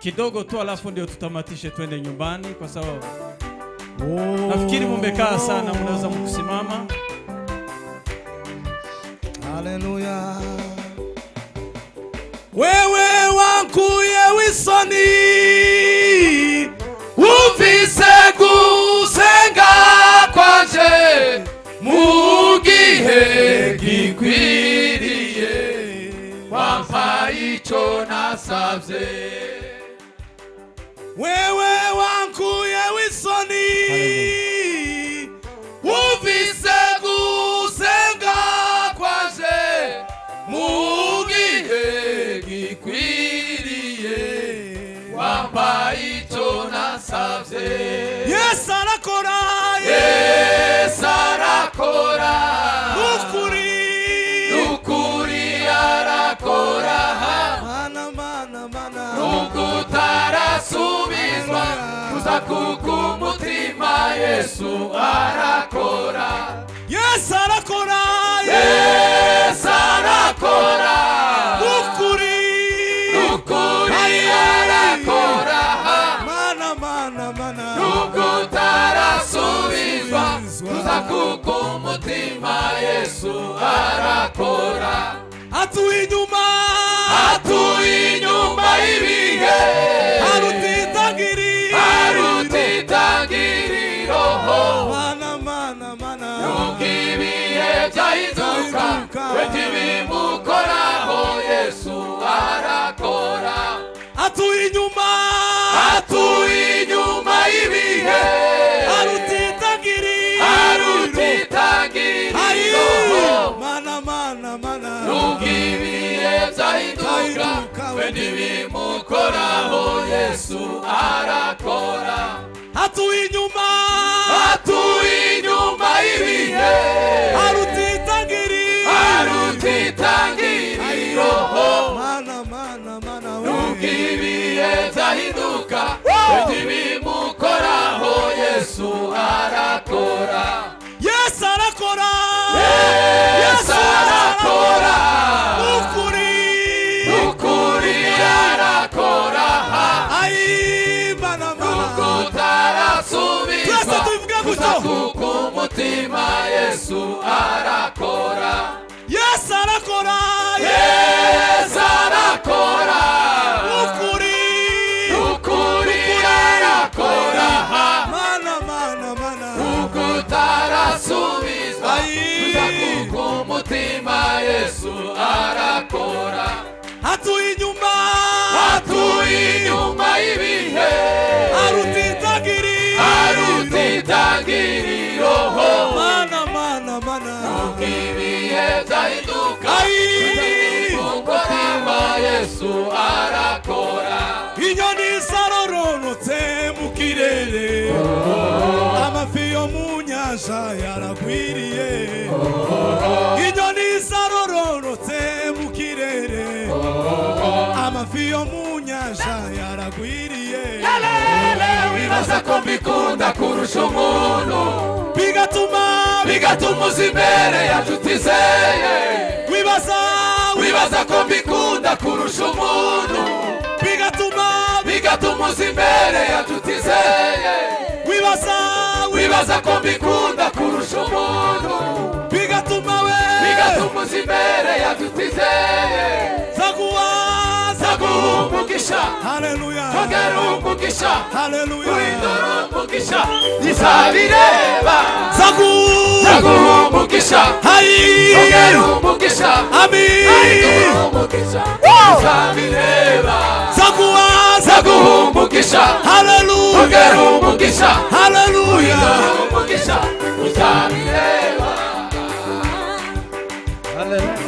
kidogo tu, alafu ndio tutamatishe twende nyumbani, kwa sababu nafikiri mmekaa sana, mnaweza mkusimama. Haleluya. Wewe wankuye wisoni ufise gusenga kwanje mugihe gikwiriye wampa ico nasavye. Wewe wankuye wisoni ufise gusenga kwanje mugihe gikwiriye wampa ico nasavye. Yes arakora, yes arakora, nukuri arakora, nukutarasubizwa kuza kukumutima Yesu arakora. Yes arakora, yes arakora, nukuri arakora, nukutarasubizwa kuza kukumutima Yesu arakora. Atuinyuma ibihe arutitangiriro nukibihe byahinduka wekibimukoraho Yesu arakora. Atuinyuma ibihe arutitangiriro nukibihe byahinduka wekibimukoraho Yesu arakora. Atuinyuma ibihe arutitangiriro nukibihe byahinduka wekibimukoraho Yesu arakora. Yes arakora, yes arakora, nukuri arakora, nukutarasubizwa kuza kukumutima Yesu arakora. Yes arakora, yes arakora, nukuri arakora, nukutarasubizwa kuza kukumutima Yesu arakora. Atuinyuma ibihe arutitangiriro nukibihe byahinduka kumutima Yesu arakora. Inyoni zarororotse mu kirere, amafi yo mu nyanja yaragwiriye. Inyoni zarororotse mu kirere, amafi yo mu nyanja yaragwiriye. Wibaza ko mbikunda kurusha umuntu, bigatuma uza imbere ya nshuti zeye. Wibaza ko mbikunda kurusha umuntu, bigatuma uza imbere ya nshuti zeye. Wibaza ko mbikunda kurusha umuntu, bigatuma uza imbere ya nshuti zeye. Zaguhumugisha, haleluya, togerumugisha, haleluya, uindurumugisha, izabireba. Zaguhumugisha, togerumugisha, amin, uindurumugisha, izabireba. Zaguhumugisha, haleluya, togerumugisha, haleluya, uindurumugisha, izabireba. Haleluya.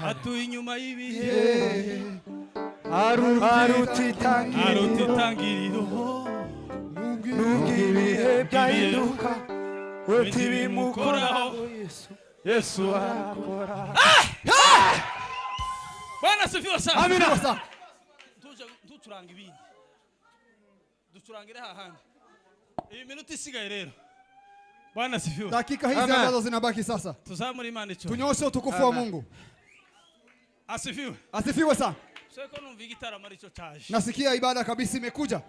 atuye inyuma y'ibihe arutitangiriro nubwibihe byahinduka wewe bimukoraho Yesu arakora. Bwana sifiwe sana. Amina. Duturanga ibindi. Duturangire hahandi. Iyi minute isigaye rero. Bwana sifiwe. Dakika hizi ambazo zinabaki sasa. Tuzamuri Imana icho. Tunyoshe utukufu wa Mungu. Asifiwe. Asifiwe sana. Seko numva igitaramo arico cyaje. Nasikia ibada kabisa imekuja.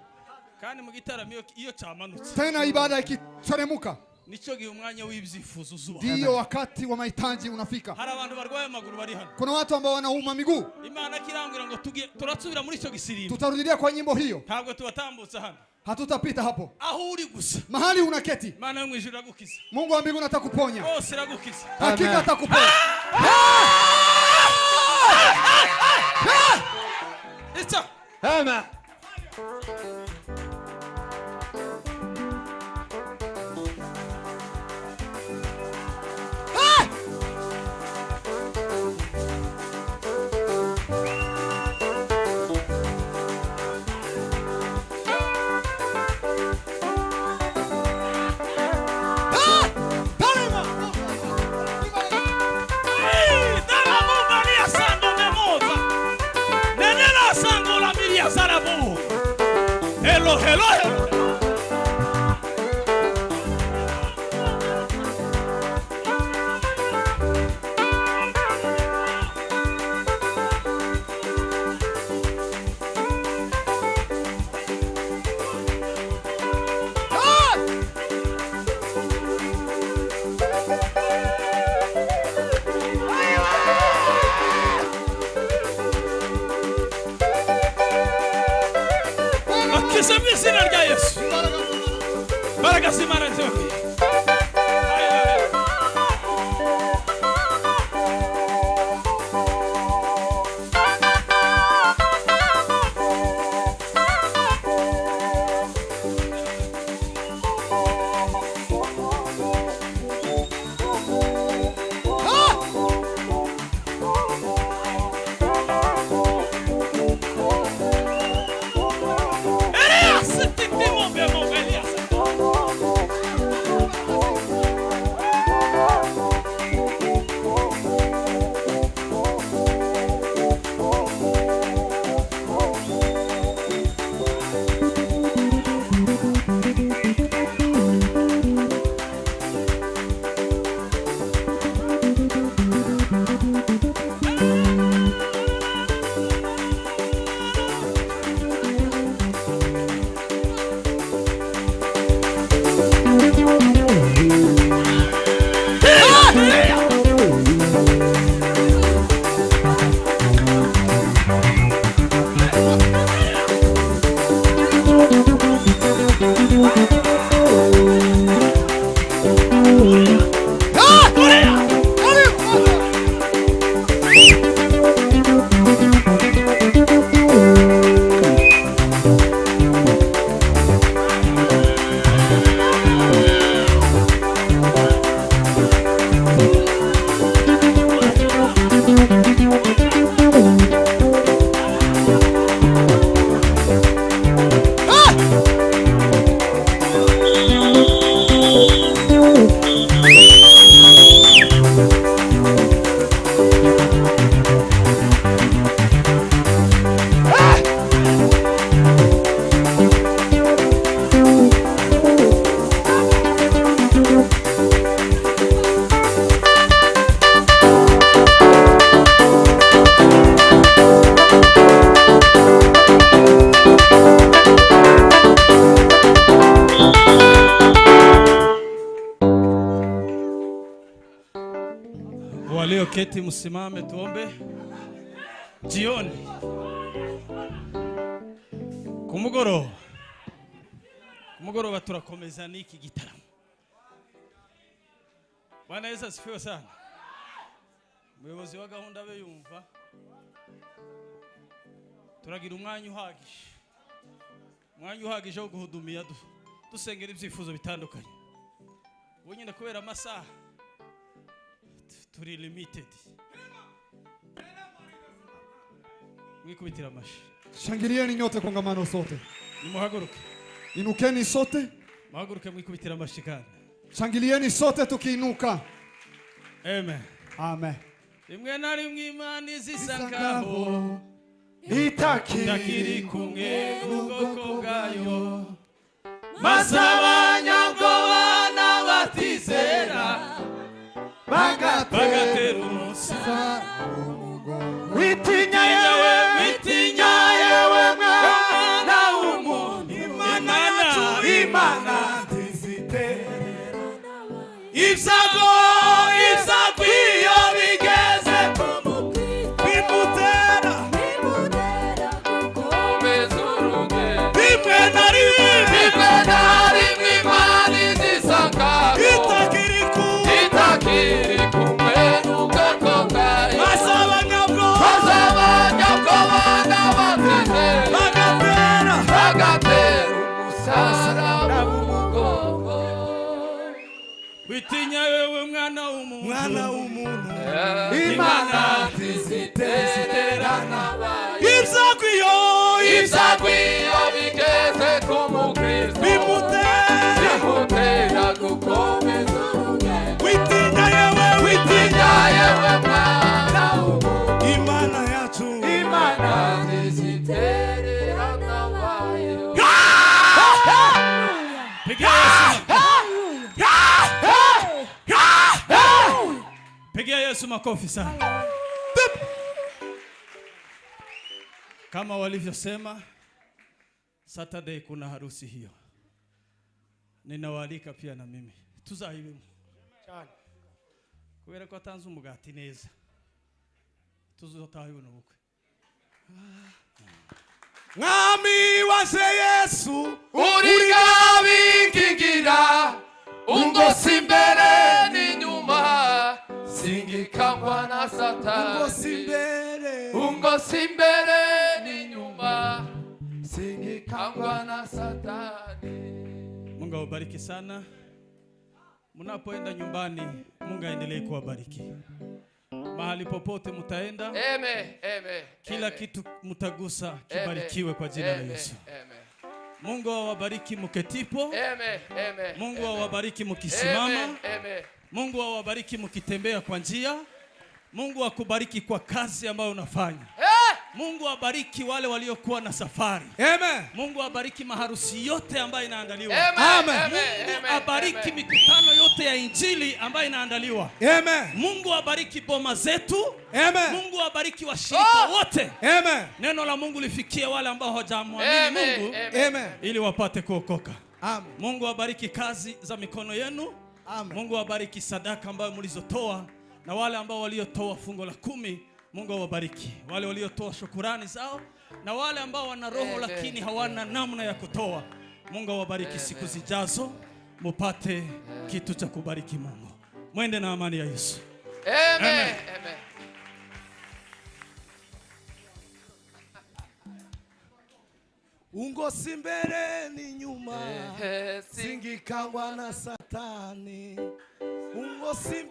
Kandi mu gitaramo iyo cyamanutse. Tena ibada ikichoremuka. Nico gihe umwanya w'ibyifuzo uzuba. Ndio wakati wa mahitaji unafika. Hari abantu barwaye amaguru bari hano. Kuna watu ambao wanauma miguu. Imana kirangira ngo turatsubira muri ico gisirimbo. Tutarudilia kwa nyimbo hiyo. Ntabwo tubatambutsa hano. Hatutapita hapo. Aho uri gusa. Mahali unaketi. Imana yo mwijuru agukiza. Mungu wa mbinguni atakuponya. Bose aragukiza. Hakika atakuponya. It's Amen. Hello, hello, hello. Gisimba izina rya Yesu. Mbega Imana nzobye. Walioketi msimame tuombe. Jioni. Kumugoroba turakomeza niki gitaramo. Bwana Yesu asifiwe sana. Umuyobozi wa gahunda be yumva. Turagira umwanya uhagije wo guhudumiya dusengera ibyifuzo bitandukanye. Wonyine kubera amasaha turi limited. Mwikubitira amashi. Shangilieni nyote kongamano sote. Nimuhaguruke. Inukeni sote. Muhaguruke mwikubitira amashi kandi. Shangilieni sote tukiinuka. Amen. Amen. Rimwe na rimwe Imana izisakaho itakiri kumwe n'ubwoko bwayo. Masabanyabwoba n'abatizera bagatera umusa. Witinya yewe mwana w'umuntu, Imana ntiziterera ibyago iyo bigeze bimutera gukomeza urugendo. Rimwe na rimwe Imana izisakaho itakiri kumwe n'ubwoko bwayo. Masabanyabwoba n'abatizera bagatera umusaraba mu mugongo. Witinya yewe mwana w'umuntu, Imana ntizitererana abayo. Ibyago iyo bigeze ku mukristo bimutera gukomeza urugendo. Witinya yewe mwana w'umuntu, Imana yacu. Imana ntizitererana abayo. Pigia Yesu makofi sana. Kama walivyosema, Saturday kuna harusi hiyo. Ninawaalika pia na mimi. Tuzahibemu. Kubera ko atanze umugati neza. Tuzotahiwe n'ubukwe. Mwami wase Yesu Urigabikingira ungosi imbere n'inyuma, singikangwa na Satani. Ungosi imbere n'inyuma, singikangwa na Satani. Mungu awabariki sana. Mnapoenda nyumbani, Mungu aendelee kuwabariki. Mahali popote mtaenda, Amen. kila kitu mtagusa kibarikiwe kwa jina la Yesu. Mungu awabariki mketipo. Mungu awabariki mkisimama. Mungu awabariki mkitembea kwa njia. Mungu akubariki kwa kazi ambayo unafanya. Mungu awabariki wale waliokuwa na safari. Amen. Mungu awabariki maharusi yote ambayo inaandaliwa. Amen. Mungu awabariki mikutano yote ya injili ambayo inaandaliwa. Amen. Mungu awabariki boma zetu. Amen. Mungu awabariki washirika wote. Amen. Neno la Mungu lifikie wale ambao hawajamwamini Mungu. Amen. Ili wapate kuokoka. Amen. Mungu awabariki kazi za mikono yenu. Amen. Mungu awabariki sadaka ambayo mlizotoa, na wale ambao waliotoa fungo la 10, Mungu awabariki. Wale waliotoa shukrani zao, na wale ambao wana roho lakini hawana namna ya kutoa, Mungu awabariki. Siku zijazo mupate kitu cha kubariki Mungu. Mwende na amani ya Yesu. Amen. Ungosi mbele ni nyuma, singikangwa na Satani. Ungosi mbele